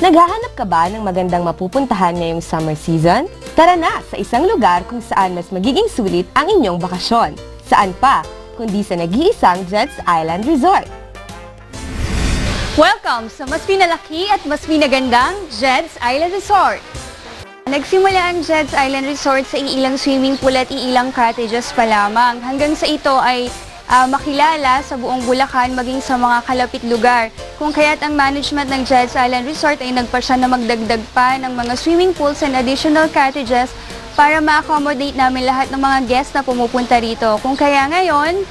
Naghahanap ka ba ng magandang mapupuntahan ngayong summer season? Tara na sa isang lugar kung saan mas magiging sulit ang inyong bakasyon. Saan pa, kundi sa nag-iisang Jed's Island Resort. Welcome sa mas pinalaki at mas pinagandang Jed's Island Resort. Nagsimula ang Jed's Island Resort sa iilang swimming pool at iilang cottages pa lamang. Hanggang sa ito ay makilala sa buong Bulacan maging sa mga kalapit lugar. Kung kaya't ang management ng Jed's Island Resort ay nagpasya na magdagdag pa ng mga swimming pools and additional cottages para ma-accommodate namin lahat ng mga guests na pumupunta rito. Kung kaya ngayon,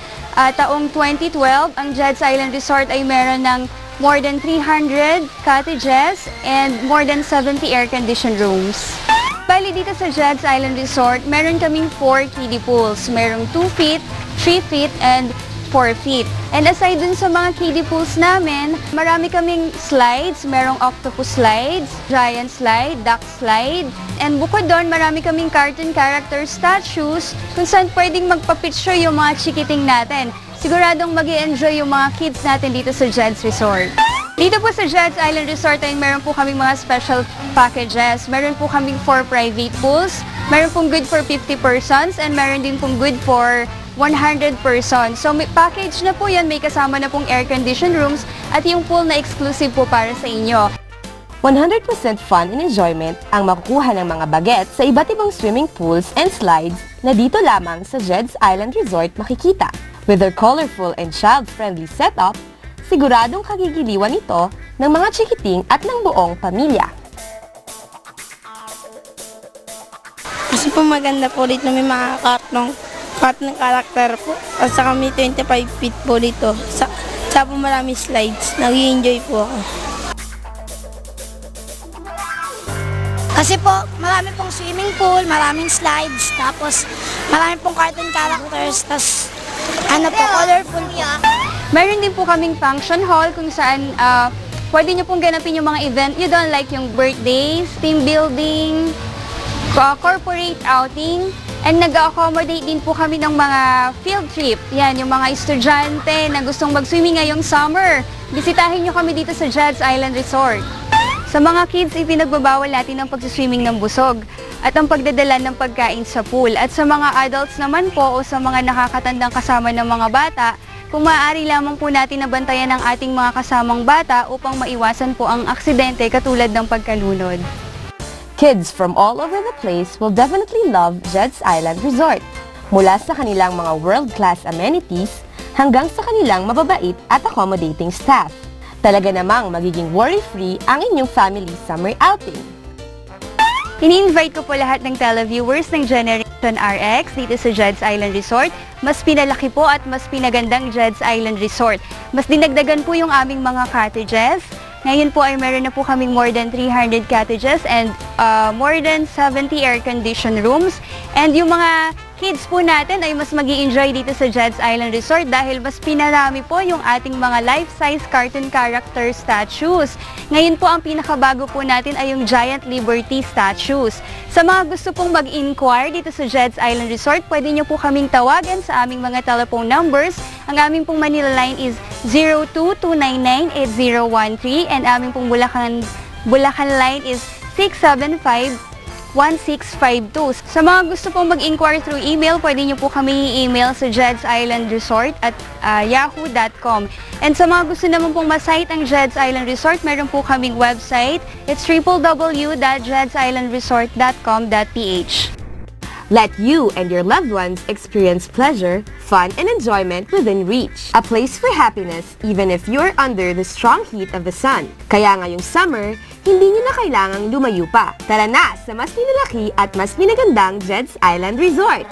taong 2012, ang Jed's Island Resort ay meron ng more than 300 cottages and more than 70 air-conditioned rooms. Bali dito sa Jed's Island Resort, meron kaming 4 kiddie pools. Merong 2 feet, 3 feet, and 4 feet. And aside dun sa mga kiddie pools namin, marami kaming slides. Merong octopus slides, giant slide, duck slide. And bukod doon, marami kaming cartoon character statues kung saan pwedeng magpa-picture yung mga chikiting natin. Siguradong mag-i-enjoy yung mga kids natin dito sa Jed's Resort. Dito po sa Jed's Island Resort ay meron po kaming mga special packages. Meron po kaming 4 private pools, meron pong good for 50 persons, and meron din pong good for 100 persons. So may package na po yan, may kasama na pong air-conditioned rooms at yung pool na exclusive po para sa inyo. 100% fun and enjoyment ang makukuha ng mga bagets sa iba't ibang swimming pools and slides na dito lamang sa Jed's Island Resort makikita. With their colorful and child-friendly setup, siguradong kagigiliwan ito ng mga chikiting at ng buong pamilya. Kasi po maganda po dito, may mga cartoon character po. At saka may 25 feet po dito. Sa po marami slides. Nag-i-enjoy po ako. Kasi po, marami pong swimming pool, maraming slides, tapos marami pong cartoon characters, tapos colorful po. Meron din po kaming function hall kung saan pwede nyo pong ganapin yung mga event nyo doon like yung birthdays, team building, corporate outing, and nag-accommodate din po kami ng mga field trip. Yan, yung mga estudyante na gustong mag-swimming ngayong summer. Bisitahin nyo kami dito sa Jed's Island Resort. Sa mga kids, ipinagbabawal natin ang pag-swimming ng busog at ang pagdadala ng pagkain sa pool. At sa mga adults naman po o sa mga nakakatandang kasama ng mga bata, kung maaari lamang po natin nabantayan ang ating mga kasamang bata upang maiwasan po ang aksidente katulad ng pagkalunod. Kids from all over the place will definitely love Jed's Island Resort. Mula sa kanilang mga world-class amenities hanggang sa kanilang mababait at accommodating staff. Talaga namang magiging worry-free ang inyong family summer outing. Ini-invite ko po lahat ng televiewers ng Generation RX dito sa Jed's Island Resort. Mas pinalaki po at mas pinagandang Jed's Island Resort. Mas dinagdagan po yung aming mga cottages. Ngayon po ay meron na po kaming more than 300 cottages and more than 70 air-conditioned rooms. And yung mga kids po natin ay mas mag-i-enjoy dito sa Jed's Island Resort dahil mas pinarami po yung ating mga life-size cartoon character statues. Ngayon po ang pinakabago po natin ay yung Giant Liberty statues. Sa mga gusto pong mag-inquire dito sa Jed's Island Resort, pwede nyo po kaming tawagan sa aming mga telephone numbers. Ang aming pong Manila line is 02-299-8013 and aming pong Bulacan line is 675-1652. Sa mga gusto pong mag-inquire through email, pwede nyo po kami i-email sa jedsislandresort@yahoo.com. And sa mga gusto naman pong masite ang Jed's Island Resort, meron po kaming website. It's www.jedsislandresort.com.ph. Let you and your loved ones experience pleasure, fun, and enjoyment within reach. A place for happiness even if you're under the strong heat of the sun. Kaya ngayong summer, hindi nyo na kailangang lumayo pa. Tara na sa mas pinalaki at mas pinagandang Jed's Island Resort!